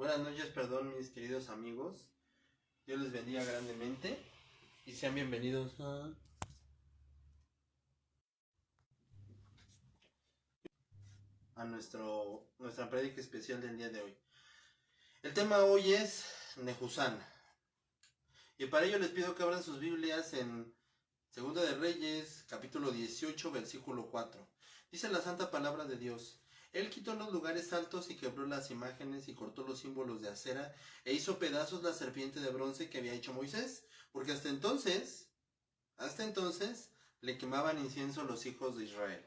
Buenas noches, perdón, mis queridos amigos. Dios les bendiga grandemente y sean bienvenidos a nuestra prédica especial del día de hoy. El tema hoy es Nehusán. Y para ello les pido que abran sus Biblias en Segunda de Reyes, capítulo 18, versículo 4. Dice la santa palabra de Dios: Él quitó los lugares altos y quebró las imágenes y cortó los símbolos de acera e hizo pedazos la serpiente de bronce que había hecho Moisés, porque hasta entonces le quemaban incienso los hijos de Israel.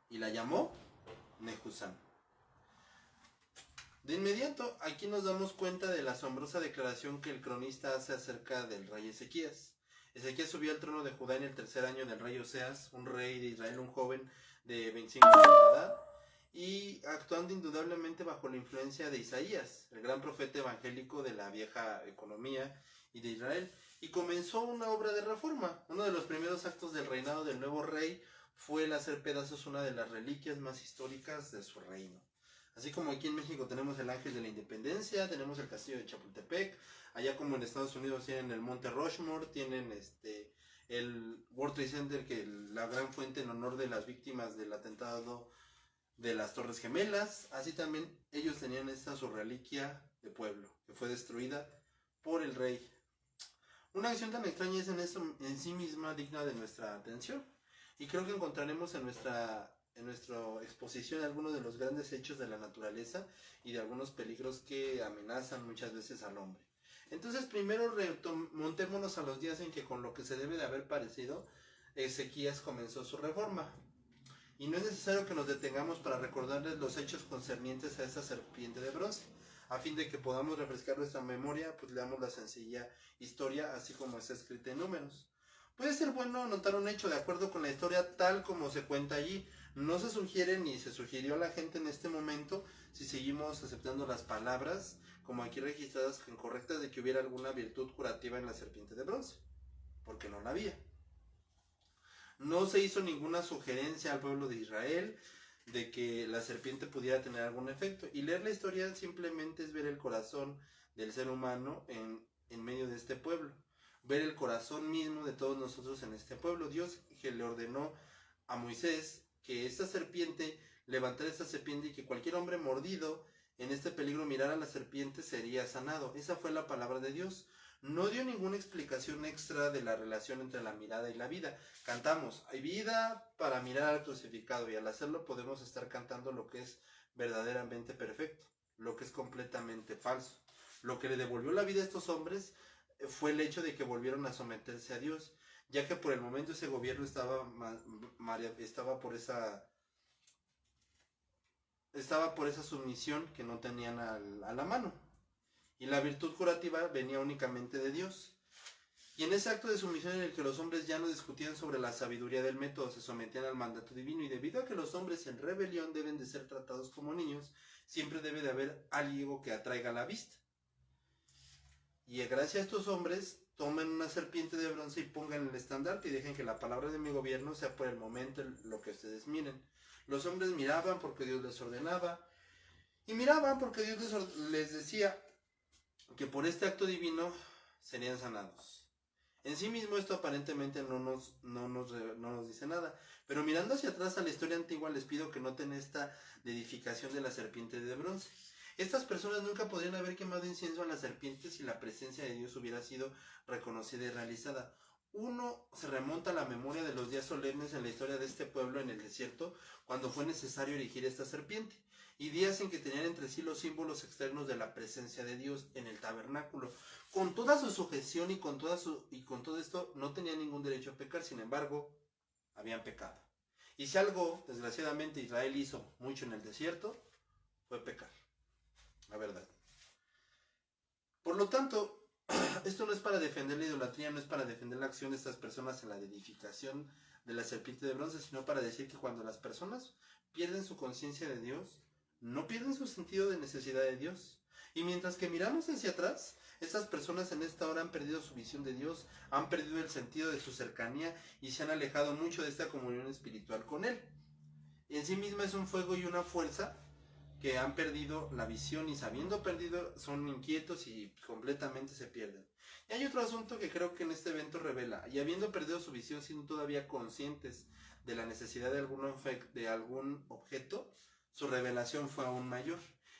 Y la llamó Nehusán. De inmediato, aquí nos damos cuenta de la asombrosa declaración que el cronista hace acerca del rey Ezequías. Ezequías subió al trono de Judá en el tercer año del rey Oseas, un rey de Israel, un joven de 25 años de edad, y actuando indudablemente bajo la influencia de Isaías, el gran profeta evangélico de la vieja economía y de Israel, y comenzó una obra de reforma. Uno de los primeros actos del reinado del nuevo rey fue el hacer pedazos una de las reliquias más históricas de su reino. Así como aquí en México tenemos el Ángel de la Independencia, tenemos el Castillo de Chapultepec, allá como en Estados Unidos tienen el Monte Rushmore, tienen el World Trade Center, que es la gran fuente en honor de las víctimas del atentado de las Torres Gemelas. Así también ellos tenían su reliquia de pueblo, que fue destruida por el rey. Una acción tan extraña es en sí misma digna de nuestra atención, y creo que encontraremos en nuestra exposición algunos de los grandes hechos de la naturaleza y de algunos peligros que amenazan muchas veces al hombre. Entonces, primero montémonos a los días en que, con lo que se debe de haber parecido, Ezequías comenzó su reforma. Y no es necesario que nos detengamos para recordarles los hechos concernientes a esa serpiente de bronce. A fin de que podamos refrescar nuestra memoria, pues leamos la sencilla historia así como está escrita en Números. Puede ser bueno anotar un hecho de acuerdo con la historia tal como se cuenta allí. No se sugiere ni se sugirió a la gente en este momento, si seguimos aceptando las palabras como aquí registradas incorrectas, de que hubiera alguna virtud curativa en la serpiente de bronce, porque no la había. No se hizo ninguna sugerencia al pueblo de Israel de que la serpiente pudiera tener algún efecto. Y leer la historia simplemente es ver el corazón del ser humano en medio de este pueblo. Ver el corazón mismo de todos nosotros en este pueblo. Dios, que le ordenó a Moisés que esta serpiente, levantara esta serpiente, y que cualquier hombre mordido en este peligro mirara a la serpiente, sería sanado. Esa fue la palabra de Dios. No dio ninguna explicación extra de la relación entre la mirada y la vida. Cantamos, hay vida para mirar al crucificado, y al hacerlo podemos estar cantando lo que es verdaderamente perfecto, lo que es completamente falso. Lo que le devolvió la vida a estos hombres fue el hecho de que volvieron a someterse a Dios, ya que por el momento ese gobierno estaba por esa sumisión que no tenían a la mano. Y la virtud curativa venía únicamente de Dios. Y en ese acto de sumisión en el que los hombres ya no discutían sobre la sabiduría del método, se sometían al mandato divino, y debido a que los hombres en rebelión deben de ser tratados como niños, siempre debe de haber algo que atraiga la vista. Y gracias a estos hombres, tomen una serpiente de bronce y pongan el estandarte y dejen que la palabra de mi gobierno sea por el momento lo que ustedes miren. Los hombres miraban porque Dios les ordenaba, y miraban porque Dios les decía que por este acto divino serían sanados. En sí mismo esto aparentemente no nos dice nada, pero mirando hacia atrás a la historia antigua, les pido que noten esta edificación de la serpiente de bronce. Estas personas nunca podrían haber quemado incienso a la serpiente si la presencia de Dios hubiera sido reconocida y realizada. Uno se remonta a la memoria de los días solemnes en la historia de este pueblo en el desierto, cuando fue necesario erigir esta serpiente, y días en que tenían entre sí los símbolos externos de la presencia de Dios en el tabernáculo. Con toda su sujeción y con todo esto, no tenían ningún derecho a pecar. Sin embargo, habían pecado. Y si algo, desgraciadamente, Israel hizo mucho en el desierto, fue pecar. La verdad. Por lo tanto, esto no es para defender la idolatría, no es para defender la acción de estas personas en la edificación de la serpiente de bronce, sino para decir que cuando las personas pierden su conciencia de Dios, no pierden su sentido de necesidad de Dios. Y mientras que miramos hacia atrás, estas personas en esta hora han perdido su visión de Dios, han perdido el sentido de su cercanía y se han alejado mucho de esta comunión espiritual con Él. Y en sí misma es un fuego y una fuerza que han perdido la visión y sabiendo perdido son inquietos y completamente se pierden. Y hay otro asunto que creo que en este evento revela, y habiendo perdido su visión siendo todavía conscientes de la necesidad de algún objeto, su revelación fue aún mayor.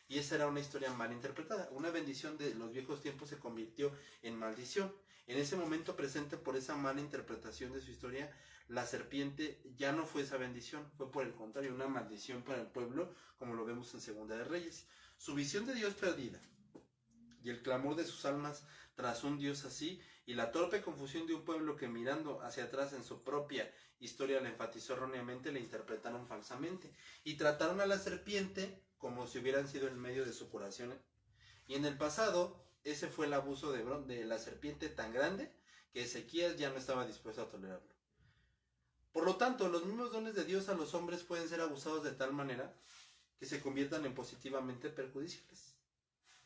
Y esa era una historia mal interpretada. Una bendición de los viejos tiempos se convirtió en maldición. En ese momento presente, por esa mala interpretación de su historia, la serpiente ya no fue esa bendición, fue por el contrario una maldición para el pueblo, como lo vemos en Segunda de Reyes. Su visión de Dios perdida y el clamor de sus almas tras un Dios así, y la torpe confusión de un pueblo que mirando hacia atrás en su propia historia la enfatizó erróneamente, la interpretaron falsamente y trataron a la serpiente como si hubieran sido el medio de su curación. Y en el pasado, ese fue el abuso de la serpiente tan grande que Ezequías ya no estaba dispuesto a tolerarlo. Por lo tanto, los mismos dones de Dios a los hombres pueden ser abusados de tal manera que se conviertan en positivamente perjudiciales.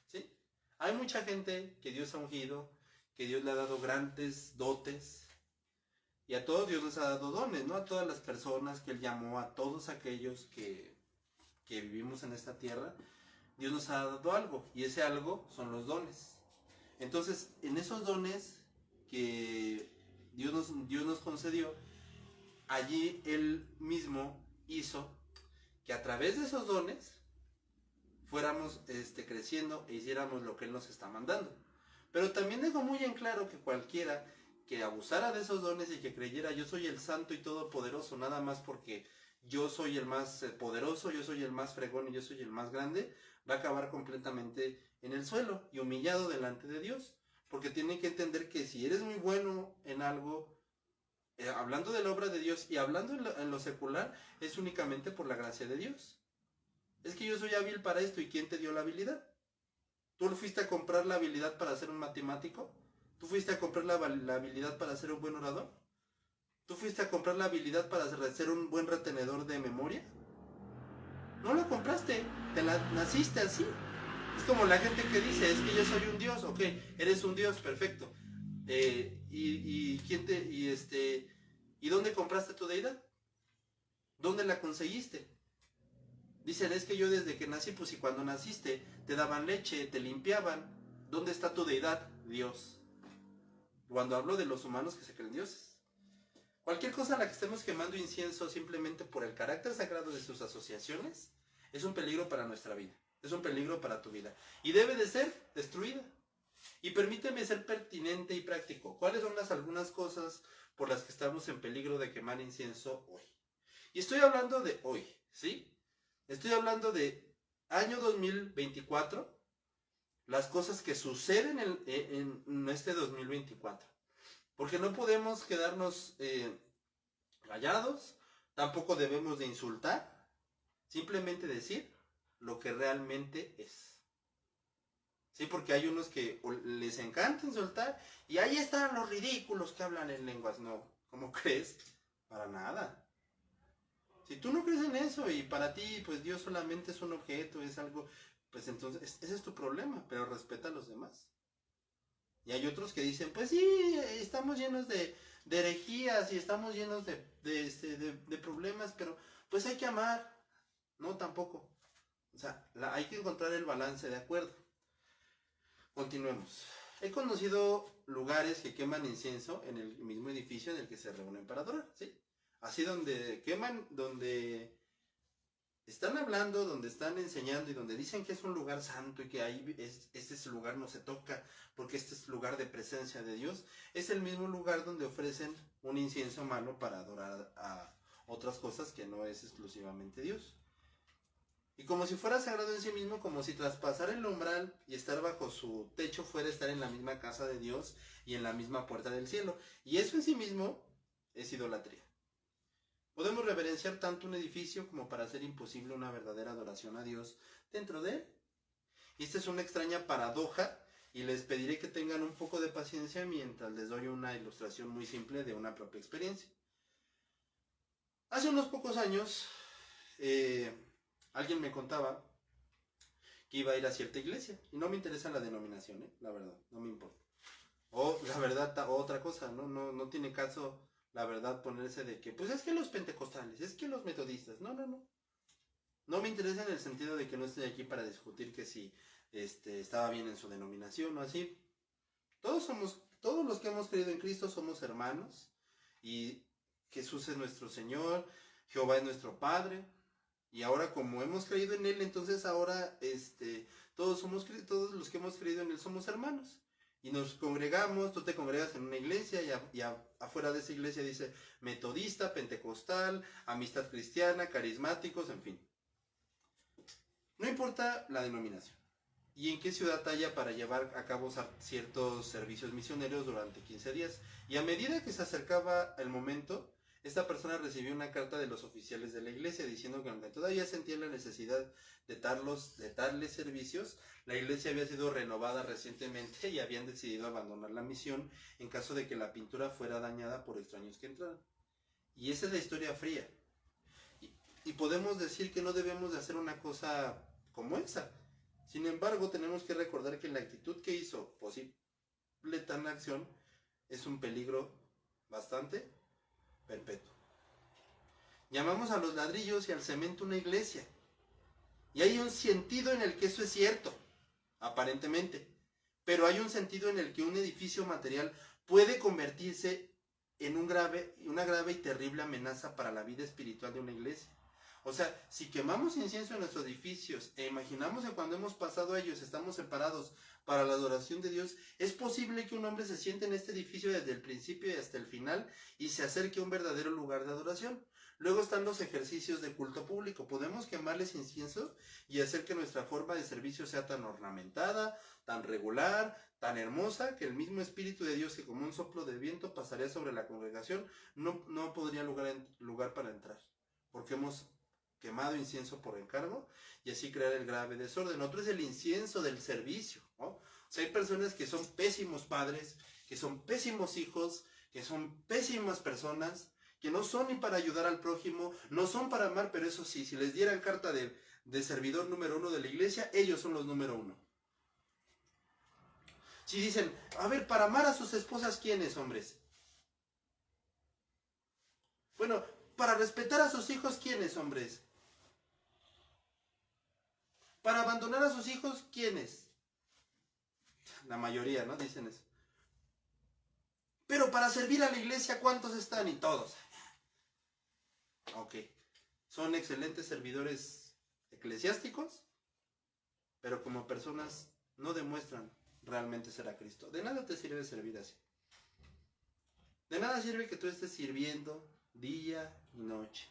¿Sí? Hay mucha gente que Dios ha ungido, que Dios le ha dado grandes dotes, y a todos Dios les ha dado dones, ¿no? A todas las personas que Él llamó, a todos aquellos que vivimos en esta tierra, Dios nos ha dado algo, y ese algo son los dones. Entonces, en esos dones que Dios nos concedió, allí Él mismo hizo que a través de esos dones fuéramos creciendo e hiciéramos lo que Él nos está mandando. Pero también dejó muy en claro que cualquiera que abusara de esos dones y que creyera yo soy el santo y todopoderoso nada más porque yo soy el más poderoso, yo soy el más fregón y yo soy el más grande, va a acabar completamente en el suelo y humillado delante de Dios. Porque tienen que entender que si eres muy bueno en algo, hablando de la obra de Dios y hablando en lo secular, es únicamente por la gracia de Dios. Es que yo soy hábil para esto, ¿y quién te dio la habilidad? ¿Tú fuiste a comprar la habilidad para ser un matemático? ¿Tú fuiste a comprar la habilidad para ser un buen orador? ¿Tú fuiste a comprar la habilidad para ser un buen retenedor de memoria? No la compraste, naciste así. Es como la gente que dice, es que yo soy un dios, ok, eres un dios, perfecto. ¿Y dónde compraste tu deidad? ¿Dónde la conseguiste? Dicen, es que yo desde que nací, pues y cuando naciste, te daban leche, te limpiaban. ¿Dónde está tu deidad? Dios. Cuando hablo de los humanos que se creen dioses. Cualquier cosa a la que estemos quemando incienso simplemente por el carácter sagrado de sus asociaciones, es un peligro para nuestra vida. Es un peligro para tu vida. Y debe de ser destruida. Y permíteme ser pertinente y práctico. ¿Cuáles son algunas cosas por las que estamos en peligro de quemar incienso hoy? Y estoy hablando de hoy, ¿sí? Estoy hablando de año 2024, las cosas que suceden en este 2024. Porque no podemos quedarnos callados, tampoco debemos de insultar, simplemente decir lo que realmente es. Sí, porque hay unos que les encanta insultar y ahí están los ridículos que hablan en lenguas. No, ¿cómo crees? Para nada. Si tú no crees en eso y para ti pues Dios solamente es un objeto, es algo, pues entonces ese es tu problema, pero respeta a los demás. Y hay otros que dicen, pues sí, estamos llenos de herejías y estamos llenos de problemas, pero pues hay que amar. No, tampoco. O sea, hay que encontrar el balance, ¿de acuerdo? Continuemos. He conocido lugares que queman incienso en el mismo edificio en el que se reúnen para adorar, ¿sí? Así donde queman, donde están hablando, donde están enseñando y donde dicen que es un lugar santo y que ahí este lugar no se toca porque este es lugar de presencia de Dios, es el mismo lugar donde ofrecen un incienso malo para adorar a otras cosas que no es exclusivamente Dios. Y como si fuera sagrado en sí mismo, como si traspasar el umbral y estar bajo su techo fuera estar en la misma casa de Dios y en la misma puerta del cielo. Y eso en sí mismo es idolatría. Podemos reverenciar tanto un edificio como para hacer imposible una verdadera adoración a Dios dentro de él. Y esta es una extraña paradoja y les pediré que tengan un poco de paciencia mientras les doy una ilustración muy simple de una propia experiencia. Hace unos pocos años, alguien me contaba que iba a ir a cierta iglesia. Y no me interesa la denominación, la verdad, no me importa. O la verdad, otra cosa, no tiene caso, la verdad, ponerse de que, pues es que los pentecostales, es que los metodistas. No. No me interesa en el sentido de que no estoy aquí para discutir que si estaba bien en su denominación o así. Todos los que hemos creído en Cristo somos hermanos y Jesús es nuestro Señor, Jehová es nuestro Padre. Y ahora como hemos creído en Él, entonces ahora todos los que hemos creído en Él somos hermanos. Y nos congregamos, tú te congregas en una iglesia y afuera de esa iglesia dice metodista, pentecostal, amistad cristiana, carismáticos, en fin. No importa la denominación. Y en qué ciudad haya para llevar a cabo ciertos servicios misioneros durante 15 días. Y a medida que se acercaba el momento, esta persona recibió una carta de los oficiales de la iglesia diciendo que aunque todavía sentía la necesidad de darles servicios, la iglesia había sido renovada recientemente y habían decidido abandonar la misión en caso de que la pintura fuera dañada por extraños que entraran. Y esa es la historia fría. Y podemos decir que no debemos de hacer una cosa como esa. Sin embargo, tenemos que recordar que la actitud que hizo posible tal acción es un peligro bastante perpetuo. Llamamos a los ladrillos y al cemento una iglesia. Y hay un sentido en el que eso es cierto, aparentemente. Pero hay un sentido en el que un edificio material puede convertirse en una grave y terrible amenaza para la vida espiritual de una iglesia. O sea, si quemamos incienso en nuestros edificios e imaginamos que cuando hemos pasado a ellos estamos separados para la adoración de Dios, es posible que un hombre se siente en este edificio desde el principio y hasta el final y se acerque a un verdadero lugar de adoración. Luego están los ejercicios de culto público. Podemos quemarles incienso y hacer que nuestra forma de servicio sea tan ornamentada, tan regular, tan hermosa, que el mismo Espíritu de Dios que como un soplo de viento pasaría sobre la congregación, no podría lugar para entrar. Porque hemos quemado incienso por encargo y así crear el grave desorden. Otro es el incienso del servicio, ¿no? O sea, hay personas que son pésimos padres, que son pésimos hijos, que son pésimas personas, que no son ni para ayudar al prójimo, no son para amar, pero eso sí, si les dieran carta de servidor número 1 de la iglesia, ellos son los número 1. Si dicen, a ver, para amar a sus esposas, ¿quiénes, hombres? Bueno, para respetar a sus hijos, ¿quiénes, hombres? Para abandonar a sus hijos, ¿quiénes? La mayoría, ¿no? Dicen eso. Pero para servir a la iglesia, ¿cuántos están? Y todos. Ok. Son excelentes servidores eclesiásticos, pero como personas no demuestran realmente ser a Cristo. De nada te sirve servir así. De nada sirve que tú estés sirviendo día y noche,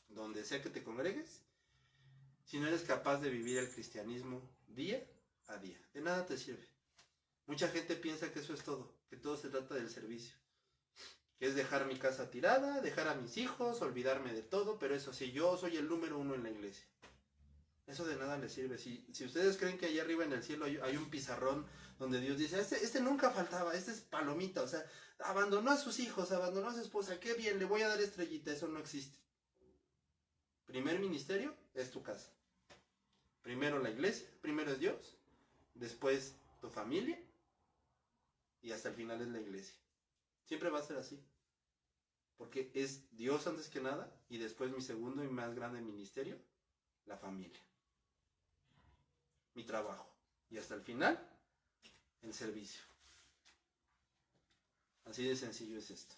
donde sea que te congregues, si no eres capaz de vivir el cristianismo día a día. De nada te sirve. Mucha gente piensa que eso es todo, que todo se trata del servicio, que es dejar mi casa tirada, dejar a mis hijos, olvidarme de todo, pero eso sí, yo soy el número 1 en la iglesia. Eso de nada les sirve. Si ustedes creen que allá arriba en el cielo hay un pizarrón donde Dios dice, este nunca faltaba, este es palomita, o sea, abandonó a sus hijos, abandonó a su esposa, qué bien, le voy a dar estrellita, eso no existe. Primer ministerio es tu casa. Primero la iglesia, primero es Dios, después tu familia y hasta el final es la iglesia. Siempre va a ser así. Porque es Dios antes que nada y después mi segundo y más grande ministerio, la familia. Mi trabajo. Y hasta el final, el servicio. Así de sencillo es esto.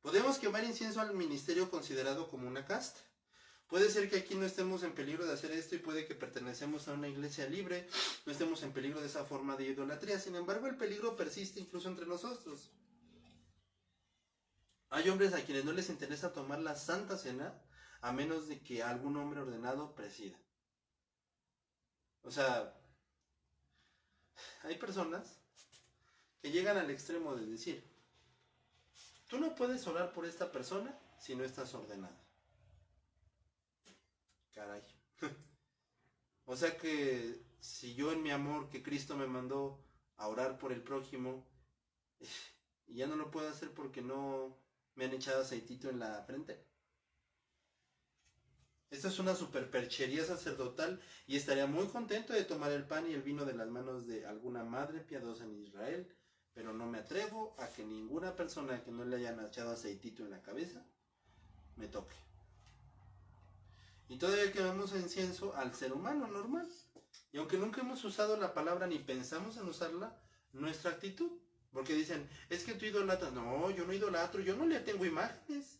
Podemos quemar incienso al ministerio considerado como una casta. Puede ser que aquí no estemos en peligro de hacer esto y puede que pertenecemos a una iglesia libre, no estemos en peligro de esa forma de idolatría. Sin embargo, el peligro persiste incluso entre nosotros. Hay hombres a quienes no les interesa tomar la Santa Cena a menos de que algún hombre ordenado presida. O sea, hay personas que llegan al extremo de decir, tú no puedes orar por esta persona si no estás ordenado. Caray. O sea que si yo en mi amor que Cristo me mandó a orar por el prójimo, y ya no lo puedo hacer porque no me han echado aceitito en la frente. Esta es una superperchería sacerdotal y estaría muy contento de tomar el pan y el vino de las manos de alguna madre piadosa en Israel, pero no me atrevo a que ninguna persona que no le hayan echado aceitito en la cabeza me toque. Y todavía quemamos incienso al ser humano normal. Y aunque nunca hemos usado la palabra ni pensamos en usarla, nuestra actitud. Porque dicen, es que tú idolatras. No, yo no idolatro, yo no le tengo imágenes.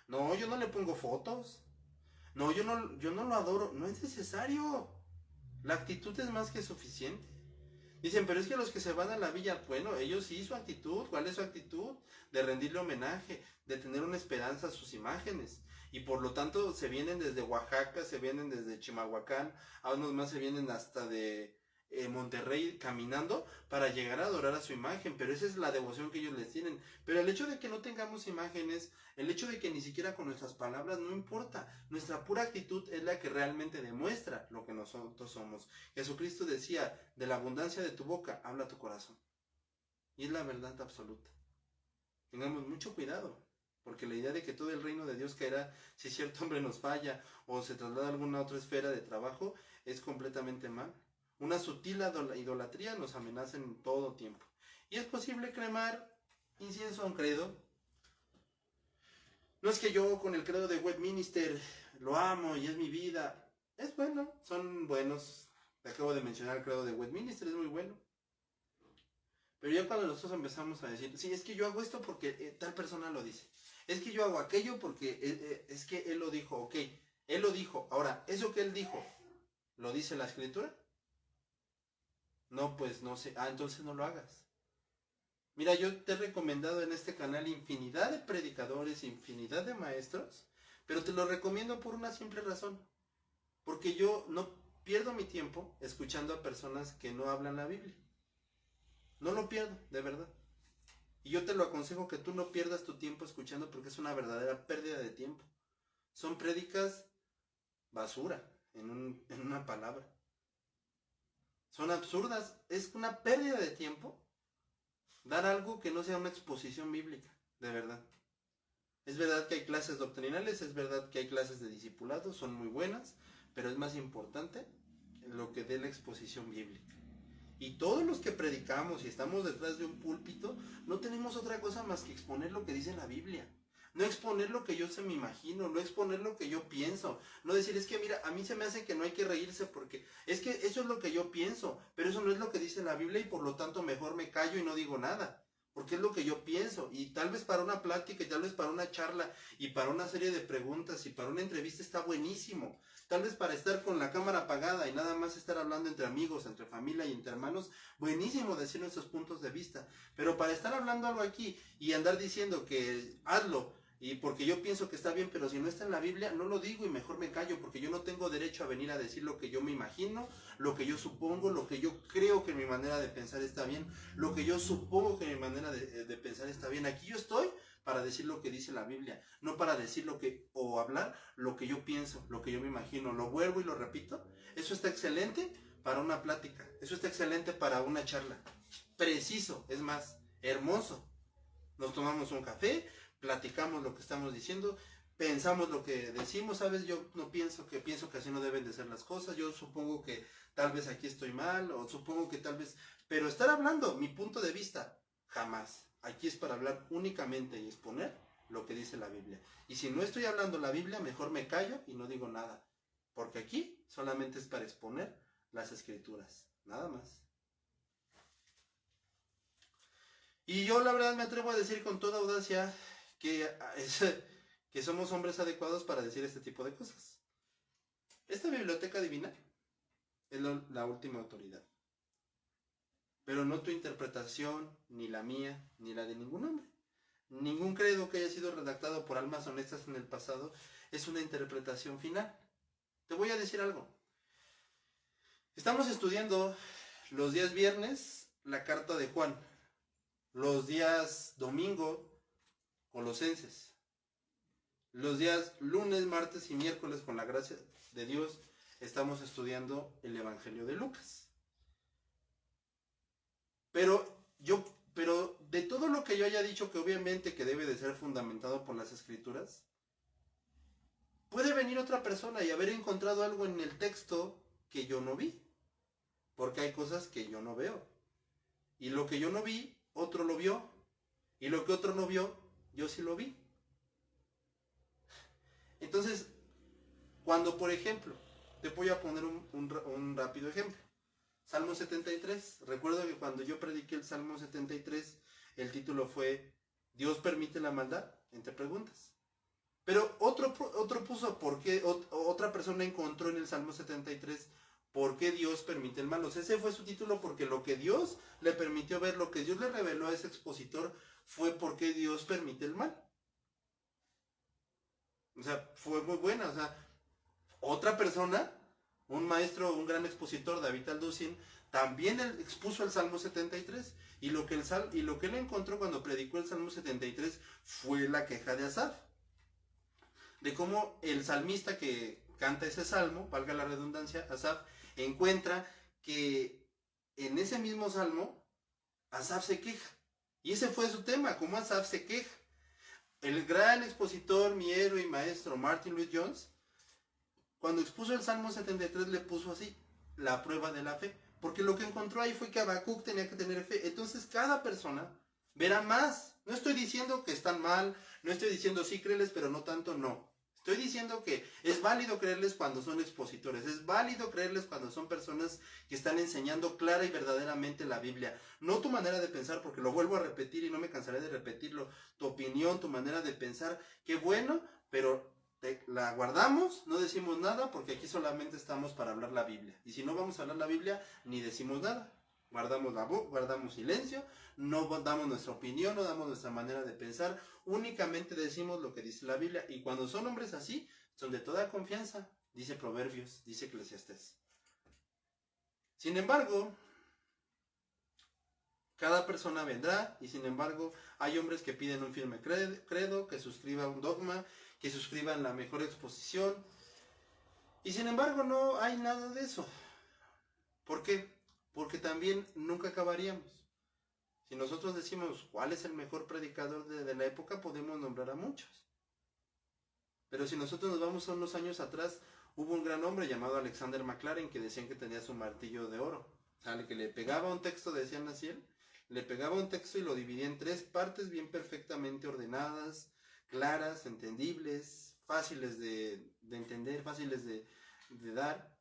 No, yo no le pongo fotos. No, yo no lo adoro. No es necesario. La actitud es más que suficiente. Dicen, pero es que los que se van a la villa, bueno, ellos sí, su actitud. ¿Cuál es su actitud? De rendirle homenaje, de tener una esperanza a sus imágenes. Y por lo tanto se vienen desde Oaxaca, se vienen desde Chimalhuacán, a unos más se vienen hasta de Monterrey caminando para llegar a adorar a su imagen. Pero esa es la devoción que ellos les tienen. Pero el hecho de que no tengamos imágenes, el hecho de que ni siquiera con nuestras palabras, no importa. Nuestra pura actitud es la que realmente demuestra lo que nosotros somos. Jesucristo decía, de la abundancia de tu boca habla tu corazón. Y es la verdad absoluta. Tengamos mucho cuidado, porque la idea de que todo el reino de Dios caerá si cierto hombre nos falla o se traslada a alguna otra esfera de trabajo es completamente mal. Una sutil idolatría nos amenaza en todo tiempo. Y es posible cremar incienso a un credo. No es que yo con el credo de Westminster lo amo y es mi vida. Es bueno, son buenos. Te acabo de mencionar el credo de Westminster, es muy bueno. Pero ya cuando nosotros empezamos a decir, sí, es que yo hago esto porque tal persona lo dice. Es que yo hago aquello porque es que él lo dijo, ok. Él lo dijo. Ahora, ¿eso que él dijo lo dice la escritura? No, pues no sé. Ah, entonces no lo hagas. Mira, yo te he recomendado en este canal infinidad de predicadores, infinidad de maestros, pero te lo recomiendo por una simple razón. Porque yo no pierdo mi tiempo escuchando a personas que no hablan la Biblia. No lo pierdo, de verdad. Y yo te lo aconsejo que tú no pierdas tu tiempo escuchando porque es una verdadera pérdida de tiempo. Son prédicas basura, en una palabra. Son absurdas, es una pérdida de tiempo dar algo que no sea una exposición bíblica, de verdad. Es verdad que hay clases doctrinales, es verdad que hay clases de discipulado, son muy buenas, pero es más importante lo que dé la exposición bíblica. Y todos los que predicamos y estamos detrás de un púlpito, no tenemos otra cosa más que exponer lo que dice la Biblia. No exponer lo que yo se me imagino, no exponer lo que yo pienso. No decir, es que mira, a mí se me hace que no hay que reírse porque es que eso es lo que yo pienso, pero eso no es lo que dice la Biblia y por lo tanto mejor me callo y no digo nada. Porque es lo que yo pienso. Y tal vez para una plática y tal vez para una charla y para una serie de preguntas y para una entrevista está buenísimo. Tal vez para estar con la cámara apagada y nada más estar hablando entre amigos, entre familia y entre hermanos, buenísimo decir nuestros puntos de vista. Pero para estar hablando algo aquí y andar diciendo que hazlo y porque yo pienso que está bien, pero si no está en la Biblia, no lo digo y mejor me callo porque yo no tengo derecho a venir a decir lo que yo me imagino, lo que yo supongo, lo que yo creo que mi manera de pensar está bien, lo que yo supongo que mi manera de pensar está bien. Aquí yo estoy para decir lo que dice la Biblia, no para decir lo que, o hablar lo que yo pienso, lo que yo me imagino. Lo vuelvo y lo repito. Eso está excelente para una plática, eso está excelente para una charla. Preciso, es más, hermoso. Nos tomamos un café, platicamos lo que estamos diciendo, pensamos lo que decimos, ¿sabes? Yo no pienso que así no deben de ser las cosas, yo supongo que tal vez aquí estoy mal, o supongo que tal vez... Pero estar hablando, mi punto de vista, jamás. Aquí es para hablar únicamente y exponer lo que dice la Biblia. Y si no estoy hablando la Biblia, mejor me callo y no digo nada. Porque aquí solamente es para exponer las escrituras, nada más. Y yo la verdad me atrevo a decir con toda audacia que somos hombres adecuados para decir este tipo de cosas. Esta biblioteca divina es la última autoridad. Pero no tu interpretación, ni la mía, ni la de ningún hombre. Ningún credo que haya sido redactado por almas honestas en el pasado es una interpretación final. Te voy a decir algo. Estamos estudiando los días viernes la carta de Juan. Los días domingo, Colosenses. Los días lunes, martes y miércoles, con la gracia de Dios, estamos estudiando el Evangelio de Lucas. Pero de todo lo que yo haya dicho, que obviamente que debe de ser fundamentado por las Escrituras, puede venir otra persona y haber encontrado algo en el texto que yo no vi. Porque hay cosas que yo no veo. Y lo que yo no vi, otro lo vio. Y lo que otro no vio, yo sí lo vi. Entonces, Cuando, por ejemplo, te voy a poner un rápido ejemplo. Salmo 73. Recuerdo que cuando yo prediqué el Salmo 73, el título fue ¿Dios permite la maldad? Entre preguntas. Pero otro puso ¿por qué? Otra persona encontró en el Salmo 73 ¿por qué Dios permite el mal? O sea, ese fue su título porque lo que Dios le permitió ver, lo que Dios le reveló a ese expositor fue ¿por qué Dios permite el mal? O sea, fue muy buena. O sea, otra persona, un maestro, un gran expositor, David Alducin, también él expuso el Salmo 73. Y lo que él encontró cuando predicó el Salmo 73 fue la queja de Asaf. De cómo el salmista que canta ese salmo, valga la redundancia, Asaf, encuentra que en ese mismo salmo, Asaf se queja. Y ese fue su tema, cómo Asaf se queja. El gran expositor, mi héroe y maestro Martin Lloyd-Jones, cuando expuso el Salmo 73 le puso así, la prueba de la fe. Porque lo que encontró ahí fue que Habacuc tenía que tener fe. Entonces cada persona verá más. No estoy diciendo que están mal, no estoy diciendo sí créeles, pero no tanto, no. Estoy diciendo que es válido creerles cuando son expositores, es válido creerles cuando son personas que están enseñando clara y verdaderamente la Biblia. No tu manera de pensar, porque lo vuelvo a repetir y no me cansaré de repetirlo. Tu opinión, tu manera de pensar, qué bueno, pero la guardamos, no decimos nada, porque aquí solamente estamos para hablar la Biblia. Y si no vamos a hablar la Biblia, ni decimos nada. Guardamos la voz, guardamos silencio, no damos nuestra opinión, no damos nuestra manera de pensar, únicamente decimos lo que dice la Biblia. Y cuando son hombres así, son de toda confianza, dice Proverbios, dice Eclesiastés. Sin embargo, cada persona vendrá, y sin embargo, hay hombres que piden un firme credo, que suscriban un dogma, que suscriban la mejor exposición, y sin embargo no hay nada de eso. ¿Por qué? Porque también nunca acabaríamos. Si nosotros decimos cuál es el mejor predicador de la época, podemos nombrar a muchos. Pero si nosotros nos vamos a unos años atrás, hubo un gran hombre llamado Alexander McLaren que decían que tenía su martillo de oro. O sea, que le pegaba un texto, decían así él, le pegaba un texto y lo dividía en 3 partes bien perfectamente ordenadas, claras, entendibles, fáciles de entender, fáciles de dar.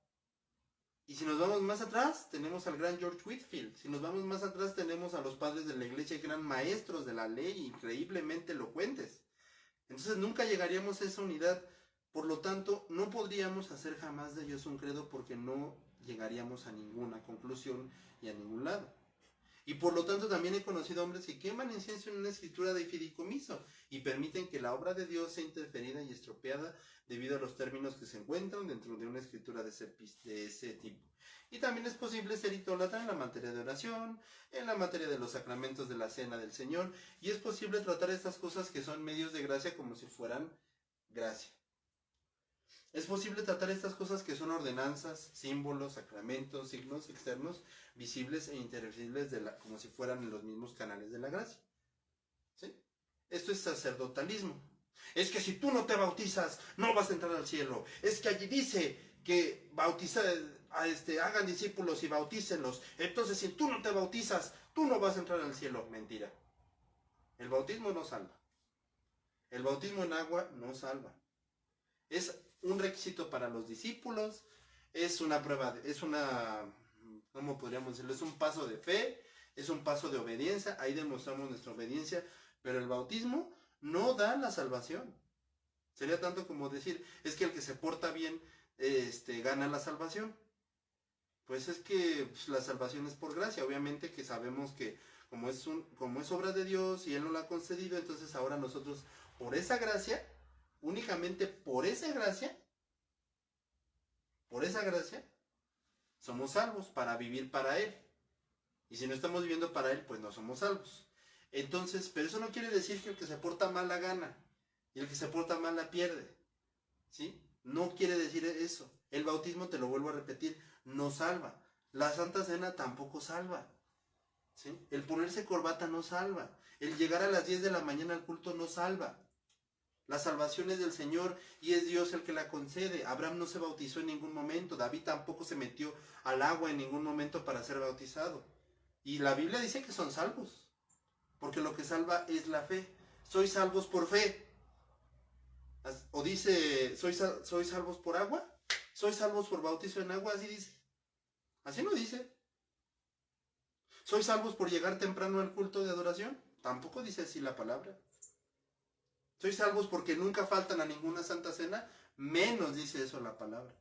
Y si nos vamos más atrás, tenemos al gran George Whitefield. Si nos vamos más atrás, tenemos a los padres de la iglesia, gran maestros de la ley, increíblemente elocuentes. Entonces nunca llegaríamos a esa unidad. Por lo tanto, no podríamos hacer jamás de ellos un credo porque no llegaríamos a ninguna conclusión y a ningún lado. Y por lo tanto también he conocido hombres que queman incienso en una escritura de fideicomiso y permiten que la obra de Dios sea interferida y estropeada debido a los términos que se encuentran dentro de una escritura de ese tipo. Y también es posible ser idólatra en la materia de oración, en la materia de los sacramentos de la cena del Señor, y es posible tratar estas cosas que son medios de gracia como si fueran gracia. Es posible tratar estas cosas que son ordenanzas, símbolos, sacramentos, signos externos, visibles e intervisibles como si fueran los mismos canales de la gracia. ¿Sí? Esto es sacerdotalismo. Es que si tú no te bautizas, no vas a entrar al cielo. Es que allí dice que hagan discípulos y bautícenlos. Entonces, si tú no te bautizas, tú no vas a entrar al cielo. Mentira. El bautismo no salva. El bautismo en agua no salva. Es un requisito para los discípulos, es una prueba, ¿cómo podríamos decirlo? Es un paso de fe, es un paso de obediencia, ahí demostramos nuestra obediencia, pero el bautismo no da la salvación. Sería tanto como decir, es que el que se porta bien, gana la salvación. Pues es que la salvación es por gracia, obviamente que sabemos que como es obra de Dios y Él nos la ha concedido, entonces ahora nosotros, por esa gracia, únicamente por esa gracia, somos salvos para vivir para Él. Y si no estamos viviendo para Él, pues no somos salvos. Entonces, pero eso no quiere decir que el que se porta mal la gana y el que se porta mal la pierde. ¿Sí? No quiere decir eso. El bautismo, te lo vuelvo a repetir, no salva. La Santa Cena tampoco salva. ¿Sí? El ponerse corbata no salva. El llegar a las 10 de la mañana al culto no salva. La salvación es del Señor y es Dios el que la concede. Abraham no se bautizó en ningún momento. David tampoco se metió al agua en ningún momento para ser bautizado. Y la Biblia dice que son salvos. Porque lo que salva es la fe. Sois salvos por fe. O dice, soy salvos por agua, soy salvos por bautizo en agua, así dice. Así no dice. ¿Soy salvos por llegar temprano al culto de adoración? Tampoco dice así la palabra. ¿Soy salvos porque nunca faltan a ninguna santa cena? Menos dice eso la palabra.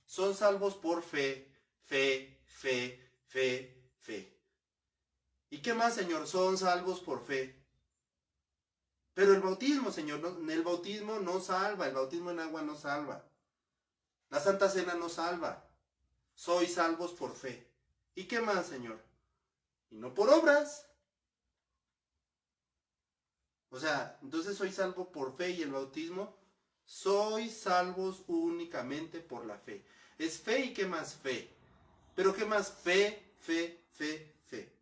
Son salvos por fe, fe, fe, fe, fe. ¿Y qué más, Señor? Son salvos por fe. Pero el bautismo, Señor, el bautismo no salva, el bautismo en agua no salva. La Santa Cena no salva. Soy salvos por fe. ¿Y qué más, Señor? Y no por obras. O sea, entonces soy salvo por fe y el bautismo, soy salvos únicamente por la fe. Es fe y qué más fe. Pero qué más fe, fe, fe, fe.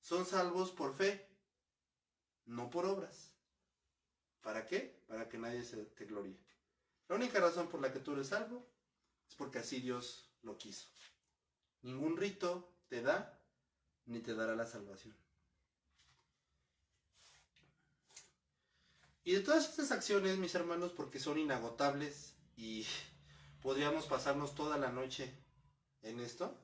Son salvos por fe, no por obras. ¿Para qué? Para que nadie se te gloríe. La única razón por la que tú eres salvo es porque así Dios lo quiso. Ningún rito te da ni te dará la salvación. Y de todas estas acciones, mis hermanos, porque son inagotables y podríamos pasarnos toda la noche en esto,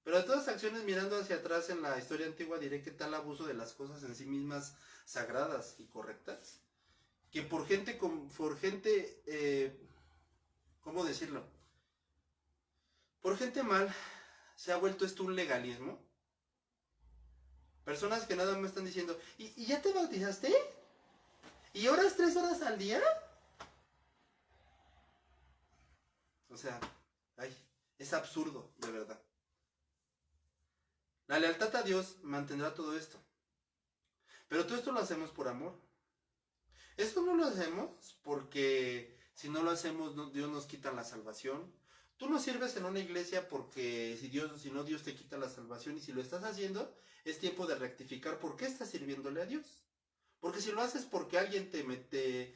pero de todas estas acciones, mirando hacia atrás en la historia antigua, diré que tal abuso de las cosas en sí mismas sagradas y correctas, que por gente, ¿cómo decirlo? Por gente mal, se ha vuelto esto un legalismo. Personas que nada más están diciendo, ¿y ya te bautizaste? ¿Y oras 3 horas al día? O sea, ay, es absurdo, de verdad. La lealtad a Dios mantendrá todo esto. Pero todo esto lo hacemos por amor. Esto no lo hacemos porque si no lo hacemos, Dios nos quita la salvación. Tú no sirves en una iglesia porque si no Dios te quita la salvación, y si lo estás haciendo, es tiempo de rectificar por qué estás sirviéndole a Dios. Porque si lo haces porque alguien te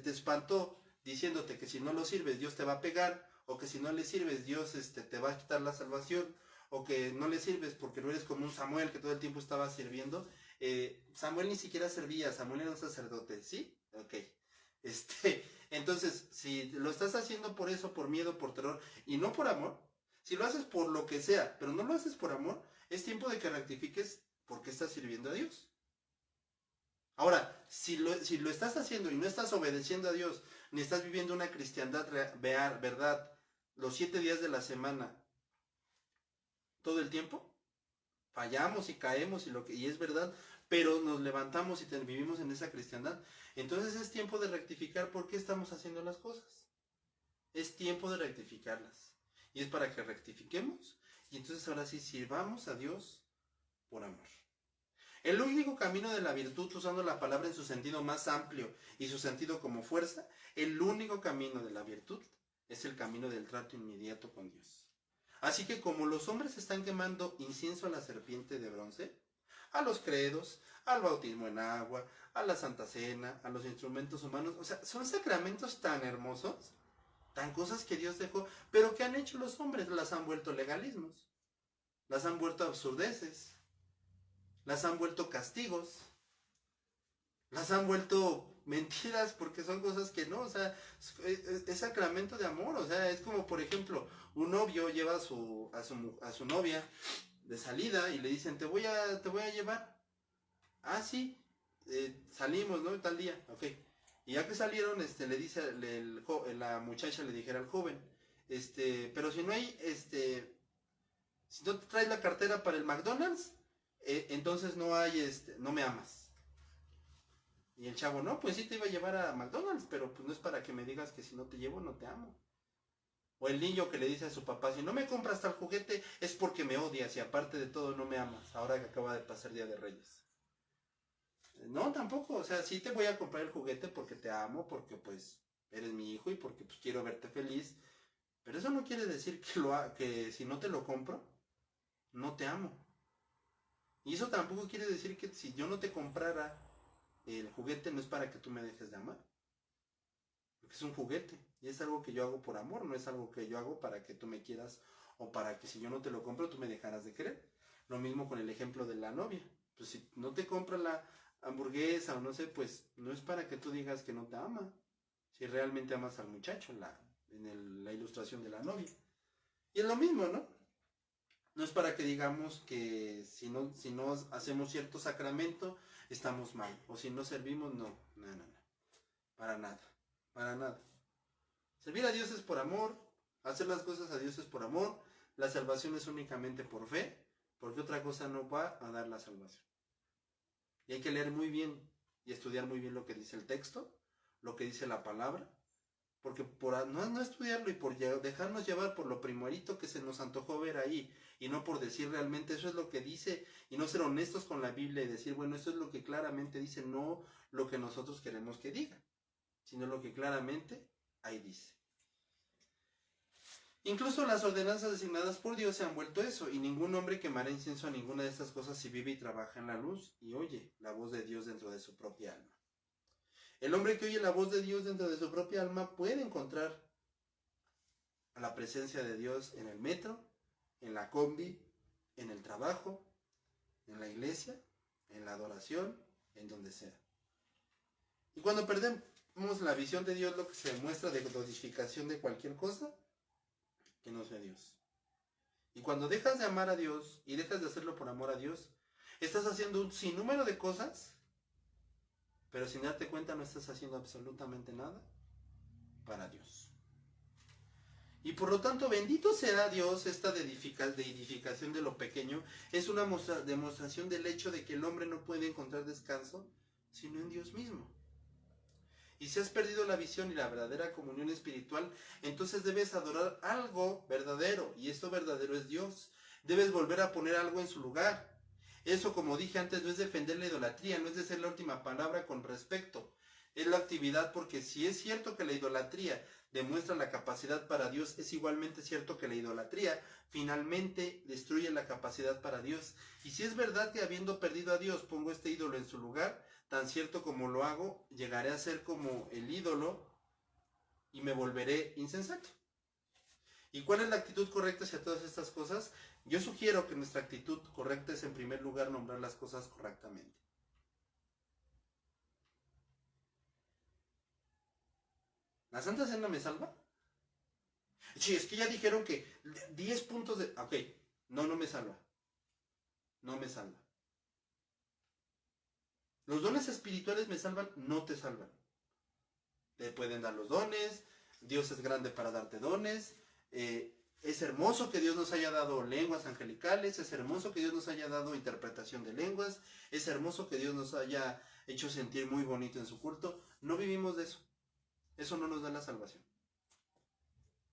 espantó diciéndote que si no lo sirves Dios te va a pegar, o que si no le sirves Dios te va a quitar la salvación, o que no le sirves porque no eres como un Samuel que todo el tiempo estaba sirviendo. Samuel ni siquiera servía, Samuel era un sacerdote, ¿sí? Ok. Entonces, si lo estás haciendo por eso, por miedo, por terror, y no por amor, si lo haces por lo que sea, pero no lo haces por amor, es tiempo de que rectifiques por qué estás sirviendo a Dios. Ahora, si lo estás haciendo y no estás obedeciendo a Dios, ni estás viviendo una cristiandad verdad, los 7 días de la semana, todo el tiempo, fallamos y caemos y es verdad, pero nos levantamos y vivimos en esa cristiandad. Entonces es tiempo de rectificar por qué estamos haciendo las cosas. Es tiempo de rectificarlas. Y es para que rectifiquemos y entonces ahora sí sirvamos a Dios por amor. El único camino de la virtud, usando la palabra en su sentido más amplio y su sentido como fuerza, el único camino de la virtud es el camino del trato inmediato con Dios. Así que como los hombres están quemando incienso a la serpiente de bronce, a los credos, al bautismo en agua, a la Santa Cena, a los instrumentos humanos, o sea, son sacramentos tan hermosos, tan cosas que Dios dejó, pero ¿qué han hecho los hombres? Las han vuelto legalismos, las han vuelto absurdeces, las han vuelto castigos, las han vuelto mentiras, porque son cosas que no, o sea, es sacramento de amor. O sea, es como, por ejemplo, un novio lleva a su novia de salida y le dicen, te voy a llevar. Ah, sí, salimos, ¿no? Tal día, ok. Y ya que salieron, le dice, la muchacha le dijera al joven, pero si no hay, si no te traes la cartera para el McDonald's, entonces no hay, no me amas. Y el chavo, no, pues sí te iba a llevar a McDonald's, pero pues no es para que me digas que si no te llevo no te amo. O el niño que le dice a su papá, si no me compras tal juguete es porque me odias y aparte de todo no me amas, ahora que acaba de pasar Día de Reyes. No, tampoco, o sea, sí te voy a comprar el juguete porque te amo, porque pues eres mi hijo y porque pues quiero verte feliz, pero eso no quiere decir que si no te lo compro, no te amo. Y eso tampoco quiere decir que si yo no te comprara el juguete no es para que tú me dejes de amar. Porque es un juguete. Y es algo que yo hago por amor. No es algo que yo hago para que tú me quieras. O para que si yo no te lo compro tú me dejaras de querer. Lo mismo con el ejemplo de la novia. Pues si no te compra hamburguesa o no sé, pues no es para que tú digas que no te ama, si realmente amas al muchacho la ilustración de la novia. Y es lo mismo, ¿no? No es para que digamos que si no hacemos cierto sacramento, estamos mal. O si no servimos, no. No, no, no. Para nada. Para nada. Servir a Dios es por amor. Hacer las cosas a Dios es por amor. La salvación es únicamente por fe. Porque otra cosa no va a dar la salvación. Y hay que leer muy bien y estudiar muy bien lo que dice el texto, lo que dice la palabra. Porque por no estudiarlo y por dejarnos llevar por lo primerito que se nos antojó ver ahí, y no por decir realmente eso es lo que dice, y no ser honestos con la Biblia y decir, bueno, eso es lo que claramente dice, no lo que nosotros queremos que diga, sino lo que claramente ahí dice. Incluso las ordenanzas designadas por Dios se han vuelto eso, y ningún hombre quemará incienso a ninguna de estas cosas si vive y trabaja en la luz y oye la voz de Dios dentro de su propia alma. El hombre que oye la voz de Dios dentro de su propia alma puede encontrar a la presencia de Dios en el metro, en la combi, en el trabajo, en la iglesia, en la adoración, en donde sea. Y cuando perdemos la visión de Dios, lo que se demuestra de glorificación de cualquier cosa que no sea Dios. Y cuando dejas de amar a Dios y dejas de hacerlo por amor a Dios, estás haciendo un sinnúmero de cosas, pero sin darte cuenta no estás haciendo absolutamente nada para Dios. Y por lo tanto, bendito sea Dios, esta de edificación de lo pequeño es una demostración del hecho de que el hombre no puede encontrar descanso sino en Dios mismo. Y si has perdido la visión y la verdadera comunión espiritual, entonces debes adorar algo verdadero, y esto verdadero es Dios. Debes volver a poner algo en su lugar. Eso, como dije antes, no es defender la idolatría, no es decir la última palabra con respecto. Es la actividad, porque si es cierto que la idolatría demuestra la capacidad para Dios, es igualmente cierto que la idolatría finalmente destruye la capacidad para Dios. Y si es verdad que habiendo perdido a Dios pongo este ídolo en su lugar, tan cierto como lo hago, llegaré a ser como el ídolo y me volveré insensato. ¿Y cuál es la actitud correcta hacia todas estas cosas? Yo sugiero que nuestra actitud correcta es en primer lugar nombrar las cosas correctamente. ¿La Santa Cena me salva? Sí, es que ya dijeron que 10 puntos de... Ok, no me salva. No me salva. Los dones espirituales me salvan, no te salvan. Te pueden dar los dones, Dios es grande para darte dones, es hermoso que Dios nos haya dado lenguas angelicales, es hermoso que Dios nos haya dado interpretación de lenguas, es hermoso que Dios nos haya hecho sentir muy bonito en su culto. No vivimos de eso. Eso no nos da la salvación.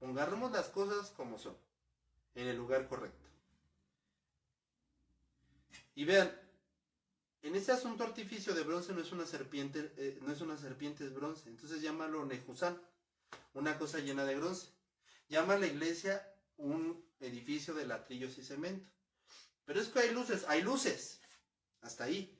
Pongamos las cosas como son, en el lugar correcto. Y vean, en este asunto artificio de bronce no es una serpiente, es bronce. Entonces llámalo Nejusán, una cosa llena de bronce. Llama a la iglesia un edificio de ladrillos y cemento. Pero es que hay luces. Hasta ahí.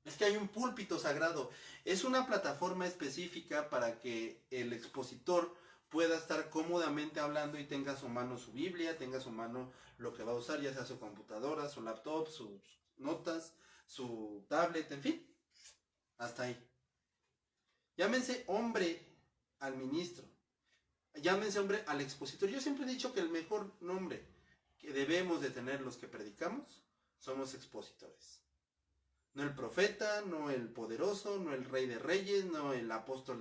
Es que hay un púlpito sagrado. Es una plataforma específica para que el expositor pueda estar cómodamente hablando y tenga a su mano su Biblia, tenga a su mano lo que va a usar, ya sea su computadora, su laptop, sus notas, su tablet, en fin. Hasta ahí. Llámense hombre al ministro. Llámense hombre al expositor. Yo siempre he dicho que el mejor nombre que debemos de tener los que predicamos somos expositores. No el profeta, no el poderoso, no el rey de reyes, no el apóstol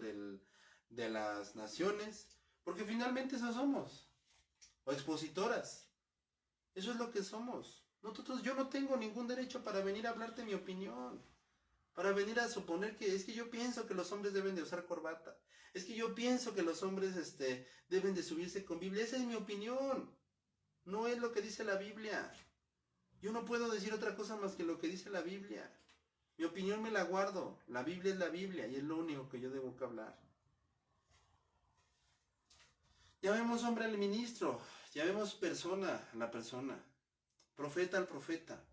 de las naciones, porque finalmente eso somos, o expositoras. Eso es lo que somos. Yo no tengo ningún derecho para venir a hablarte mi opinión, para venir a suponer que es que yo pienso que los hombres deben de usar corbata, es que yo pienso que los hombres deben de subirse con Biblia. Esa es mi opinión, no es lo que dice la Biblia. Yo no puedo decir otra cosa más que lo que dice la Biblia. Mi opinión me la guardo. La Biblia es la Biblia y es lo único que yo debo que hablar. Llamemos hombre al ministro, llamemos persona a la persona, profeta al profeta.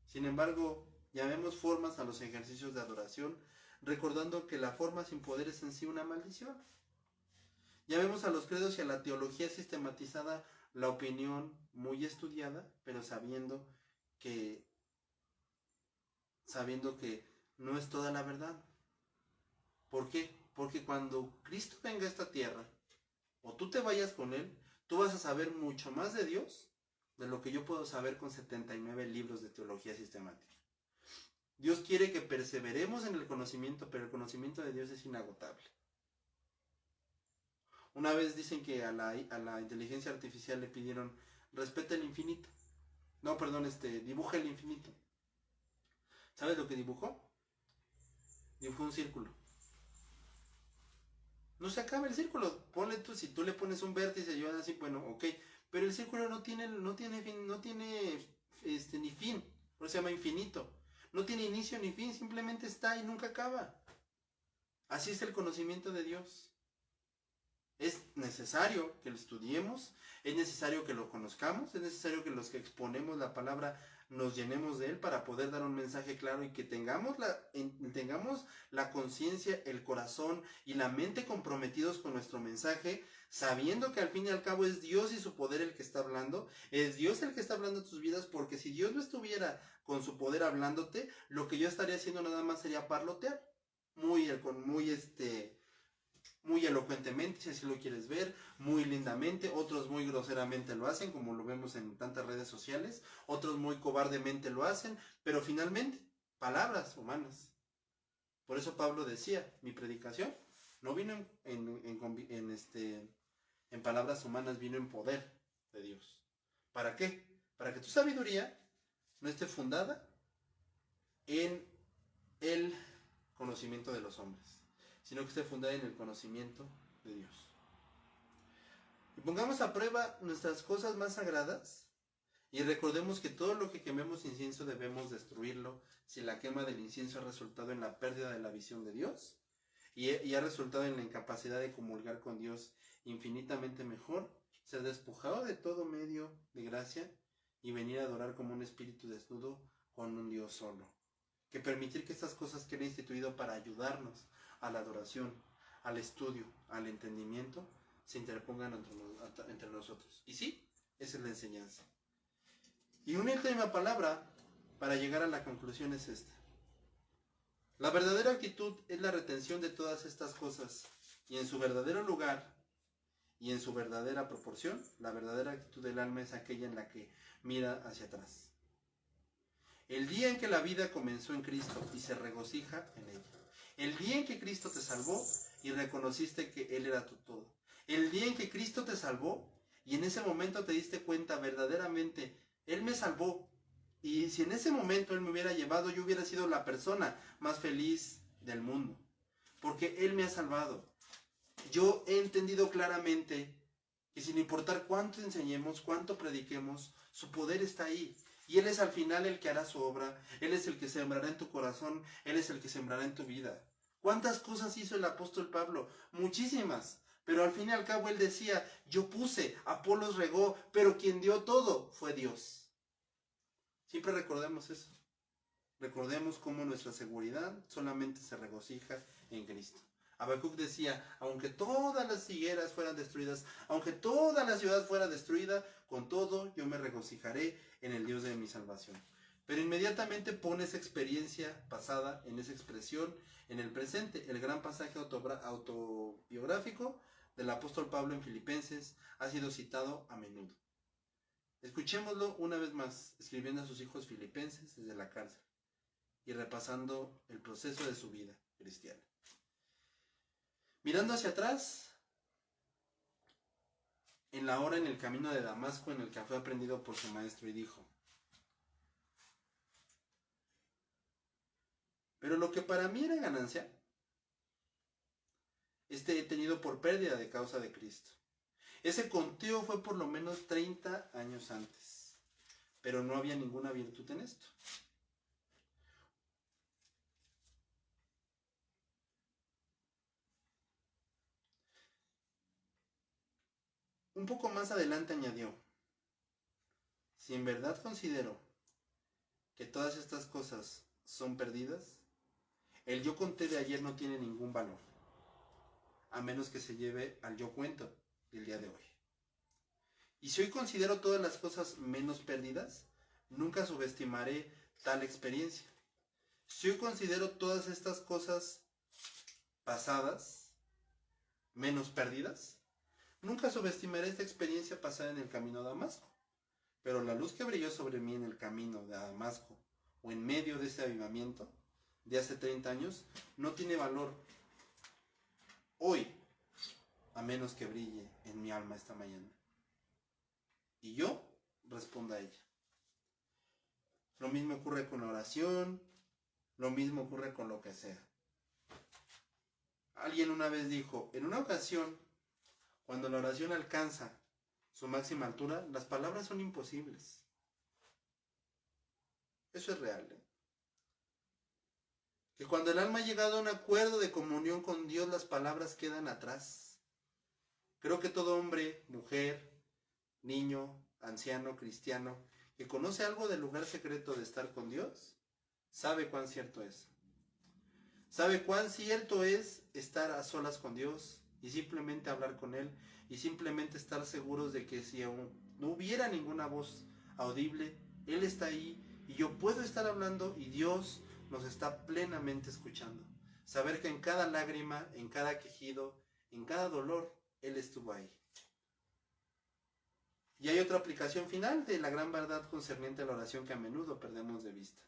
Sin embargo, llamemos formas a los ejercicios de adoración, recordando que la forma sin poder es en sí una maldición. Llamemos a los credos y a la teología sistematizada la opinión muy estudiada, pero sabiendo que sabiendo que no es toda la verdad. ¿Por qué? Porque cuando Cristo venga a esta tierra, o tú te vayas con Él, tú vas a saber mucho más de Dios de lo que yo puedo saber con 79 libros de teología sistemática. Dios quiere que perseveremos en el conocimiento, pero el conocimiento de Dios es inagotable. Una vez dicen que a la inteligencia artificial le pidieron, respeta el infinito. No, perdón, dibuja el infinito. ¿Sabes lo que dibujó? Dibujó un círculo. No se acaba el círculo. Ponle tú, si tú le pones un vértice y yo así, bueno, ok. Pero el círculo no tiene fin, no tiene ni fin. Por eso se llama infinito. No tiene inicio ni fin, simplemente está y nunca acaba. Así es el conocimiento de Dios. Es necesario que lo estudiemos, es necesario que lo conozcamos, es necesario que los que exponemos la palabra nos llenemos de él para poder dar un mensaje claro y que tengamos la conciencia, el corazón y la mente comprometidos con nuestro mensaje, sabiendo que al fin y al cabo es Dios y su poder el que está hablando, es Dios el que está hablando en tus vidas, porque si Dios no estuviera con su poder hablándote, lo que yo estaría haciendo nada más sería parlotear, muy elocuentemente, si así lo quieres ver, muy lindamente, otros muy groseramente lo hacen, como lo vemos en tantas redes sociales, otros muy cobardemente lo hacen, pero finalmente, palabras humanas. Por eso Pablo decía, mi predicación no vino en palabras humanas, vino en poder de Dios. ¿Para qué? Para que tu sabiduría no esté fundada en el conocimiento de los hombres, sino que esté fundada en el conocimiento de Dios. Y pongamos a prueba nuestras cosas más sagradas y recordemos que todo lo que quememos incienso debemos destruirlo. Si la quema del incienso ha resultado en la pérdida de la visión de Dios y ha resultado en la incapacidad de comulgar con Dios, infinitamente mejor ser despojado de todo medio de gracia y venir a adorar como un espíritu desnudo con un Dios solo. Que permitir que estas cosas que Él ha instituido para ayudarnos a la adoración, al estudio, al entendimiento, se interpongan entre nosotros. Y sí, esa es la enseñanza. Y una última palabra para llegar a la conclusión es esta. La verdadera actitud es la retención de todas estas cosas y en su verdadero lugar y en su verdadera proporción, la verdadera actitud del alma es aquella en la que mira hacia atrás. El día en que la vida comenzó en Cristo y se regocija en ella. El día en que Cristo te salvó y reconociste que Él era tu todo. El día en que Cristo te salvó y en ese momento te diste cuenta verdaderamente, Él me salvó. Y si en ese momento Él me hubiera llevado, yo hubiera sido la persona más feliz del mundo. Porque Él me ha salvado. Yo he entendido claramente que sin importar cuánto enseñemos, cuánto prediquemos, su poder está ahí. Y Él es al final el que hará su obra. Él es el que sembrará en tu corazón. Él es el que sembrará en tu vida. ¿Cuántas cosas hizo el apóstol Pablo? Muchísimas. Pero al fin y al cabo Él decía, yo puse, Apolos regó, pero quien dio todo fue Dios. Siempre recordemos eso. Recordemos cómo nuestra seguridad solamente se regocija en Cristo. Habacuc decía, aunque todas las higueras fueran destruidas, aunque toda la ciudad fuera destruida, con todo yo me regocijaré en el Dios de mi salvación. Pero inmediatamente pone esa experiencia pasada en esa expresión en el presente. El gran pasaje autobiográfico del apóstol Pablo en Filipenses ha sido citado a menudo. Escuchémoslo una vez más, escribiendo a sus hijos filipenses desde la cárcel y repasando el proceso de su vida cristiana. Mirando hacia atrás, en la hora en el camino de Damasco en el que fue aprendido por su maestro y dijo, pero lo que para mí era ganancia, he tenido por pérdida de causa de Cristo. Ese conteo fue por lo menos 30 años antes, pero no había ninguna virtud en esto. Un poco más adelante añadió, si en verdad considero que todas estas cosas son perdidas, el yo conté de ayer no tiene ningún valor, a menos que se lleve al yo cuento del día de hoy. Y si hoy considero todas las cosas menos perdidas, nunca subestimaré tal experiencia. Si yo considero todas estas cosas pasadas menos perdidas, nunca subestimaré esta experiencia pasada en el camino a Damasco. Pero la luz que brilló sobre mí en el camino de Damasco, o en medio de ese avivamiento de hace 30 años, no tiene valor hoy, a menos que brille en mi alma esta mañana. Y yo respondo a ella. Lo mismo ocurre con la oración, lo mismo ocurre con lo que sea. Alguien una vez dijo, en una ocasión, cuando la oración alcanza su máxima altura, las palabras son imposibles. Eso es real, ¿eh? Que cuando el alma ha llegado a un acuerdo de comunión con Dios, las palabras quedan atrás. Creo que todo hombre, mujer, niño, anciano, cristiano, que conoce algo del lugar secreto de estar con Dios, sabe cuán cierto es. Sabe cuán cierto es estar a solas con Dios y simplemente hablar con Él y simplemente estar seguros de que si aún no hubiera ninguna voz audible, Él está ahí y yo puedo estar hablando y Dios nos está plenamente escuchando. Saber que en cada lágrima, en cada quejido, en cada dolor, Él estuvo ahí. Y hay otra aplicación final de la gran verdad concerniente a la oración que a menudo perdemos de vista.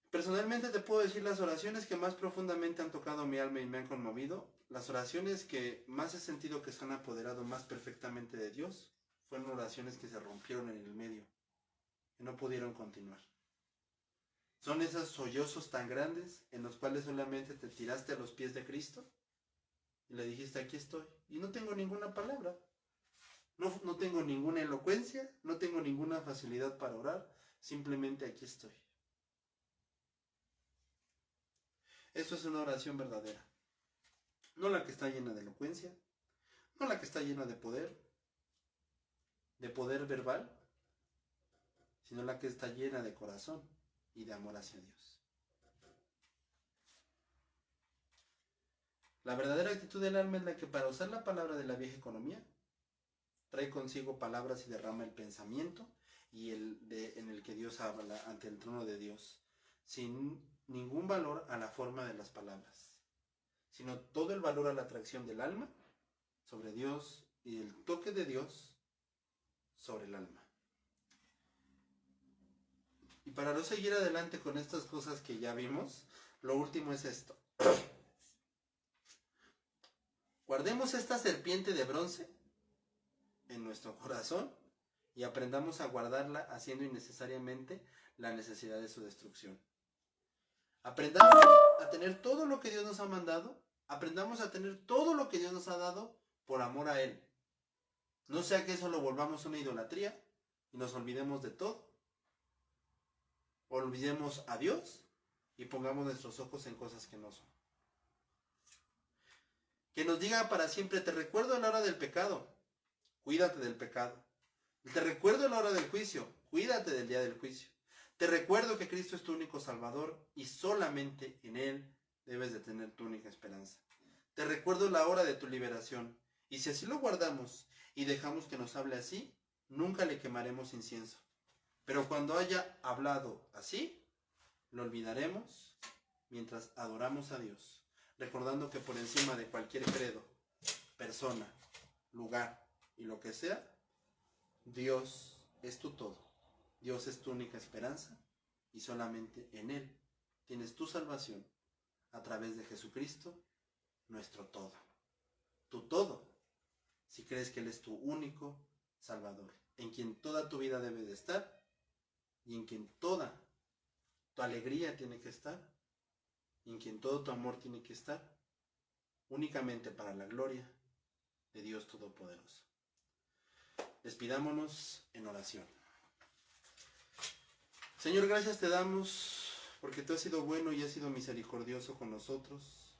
Personalmente te puedo decir las oraciones que más profundamente han tocado mi alma y me han conmovido, las oraciones que más he sentido que se han apoderado más perfectamente de Dios, fueron oraciones que se rompieron en el medio, que no pudieron continuar. Son esos sollozos tan grandes en los cuales solamente te tiraste a los pies de Cristo y le dijiste, aquí estoy, y no tengo ninguna palabra. No tengo ninguna elocuencia, no tengo ninguna facilidad para orar, simplemente aquí estoy. Eso es una oración verdadera. No la que está llena de elocuencia, no la que está llena de poder verbal, sino la que está llena de corazón y de amor hacia Dios. La verdadera actitud del alma es la que, para usar la palabra de la vieja economía, trae consigo palabras y derrama el pensamiento en el que Dios habla ante el trono de Dios, sin ningún valor a la forma de las palabras, sino todo el valor a la atracción del alma sobre Dios y el toque de Dios sobre el alma. Y para no seguir adelante con estas cosas que ya vimos, lo último es esto. Guardemos esta serpiente de bronce en nuestro corazón y aprendamos a guardarla haciendo innecesariamente la necesidad de su destrucción. Aprendamos a tener todo lo que Dios nos ha mandado, aprendamos a tener todo lo que Dios nos ha dado por amor a Él. No sea que eso lo volvamos una idolatría y nos olvidemos de todo. Olvidemos a Dios y pongamos nuestros ojos en cosas que no son. Que nos diga para siempre, te recuerdo a la hora del pecado, cuídate del pecado. Te recuerdo a la hora del juicio, cuídate del día del juicio. Te recuerdo que Cristo es tu único Salvador y solamente en Él debes de tener tu única esperanza. Te recuerdo la hora de tu liberación y si así lo guardamos y dejamos que nos hable así, nunca le quemaremos incienso. Pero cuando haya hablado así, lo olvidaremos mientras adoramos a Dios, recordando que por encima de cualquier credo, persona, lugar y lo que sea, Dios es tu todo. Dios es tu única esperanza y solamente en Él tienes tu salvación a través de Jesucristo, nuestro todo. Tu todo, si crees que Él es tu único Salvador, en quien toda tu vida debe de estar y en quien toda tu alegría tiene que estar y en quien todo tu amor tiene que estar, únicamente para la gloria de Dios Todopoderoso. Despidámonos en oración. Señor, gracias te damos porque tú has sido bueno y has sido misericordioso con nosotros.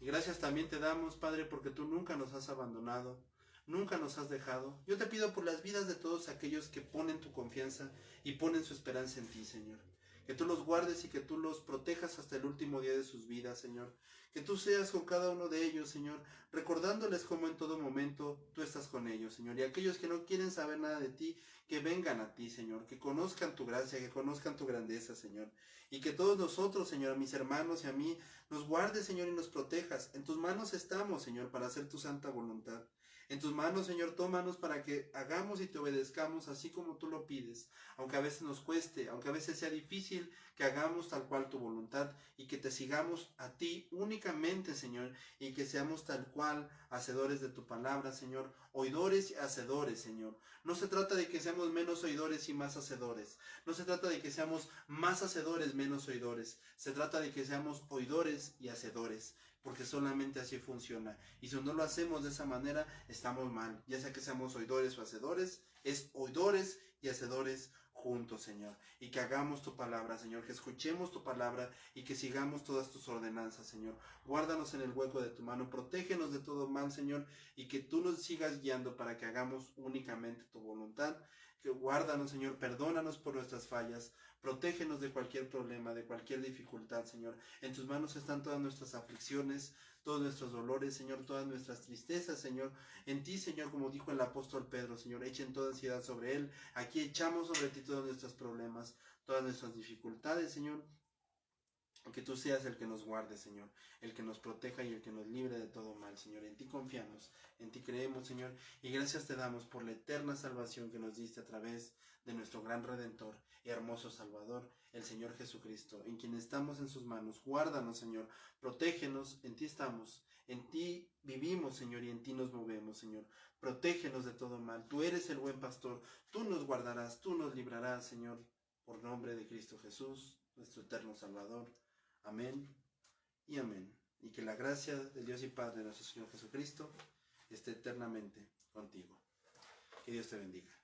Y gracias también te damos, Padre, porque tú nunca nos has abandonado, nunca nos has dejado. Yo te pido por las vidas de todos aquellos que ponen tu confianza y ponen su esperanza en ti, Señor. Que tú los guardes y que tú los protejas hasta el último día de sus vidas, Señor. Que tú seas con cada uno de ellos, Señor, recordándoles cómo en todo momento tú estás con ellos, Señor. Y aquellos que no quieren saber nada de ti, que vengan a ti, Señor. Que conozcan tu gracia, que conozcan tu grandeza, Señor. Y que todos nosotros, Señor, a mis hermanos y a mí, nos guardes, Señor, y nos protejas. En tus manos estamos, Señor, para hacer tu santa voluntad. En tus manos, Señor, tómanos para que hagamos y te obedezcamos así como tú lo pides, aunque a veces nos cueste, aunque a veces sea difícil, que hagamos tal cual tu voluntad y que te sigamos a ti únicamente, Señor, y que seamos tal cual hacedores de tu palabra, Señor, oidores y hacedores, Señor. No se trata de que seamos menos oidores y más hacedores, no se trata de que seamos más hacedores, menos oidores, se trata de que seamos oidores y hacedores, porque solamente así funciona. Y si no lo hacemos de esa manera, estamos mal. Ya sea que seamos oidores o hacedores, es oidores y hacedores juntos, Señor. Y que hagamos tu palabra, Señor, que escuchemos tu palabra y que sigamos todas tus ordenanzas, Señor. Guárdanos en el hueco de tu mano, protégenos de todo mal, Señor, y que tú nos sigas guiando para que hagamos únicamente tu voluntad. Que guárdanos, Señor, perdónanos por nuestras fallas, protégenos de cualquier problema, de cualquier dificultad, Señor. En tus manos están todas nuestras aflicciones, todos nuestros dolores, Señor, todas nuestras tristezas, Señor. En ti, Señor, como dijo el apóstol Pedro, Señor, echen toda ansiedad sobre Él. Aquí echamos sobre ti todos nuestros problemas, todas nuestras dificultades, Señor. Que tú seas el que nos guarde, Señor, el que nos proteja y el que nos libre de todo mal, Señor. En ti confiamos, en ti creemos, Señor, y gracias te damos por la eterna salvación que nos diste a través de nuestro gran Redentor y hermoso Salvador, el Señor Jesucristo, en quien estamos en sus manos. Guárdanos, Señor, protégenos, en ti estamos, en ti vivimos, Señor, y en ti nos movemos, Señor. Protégenos de todo mal. Tú eres el buen pastor, tú nos guardarás, tú nos librarás, Señor, por nombre de Cristo Jesús, nuestro eterno Salvador. Amén y amén. Y que la gracia de Dios y Padre de nuestro Señor Jesucristo esté eternamente contigo. Que Dios te bendiga.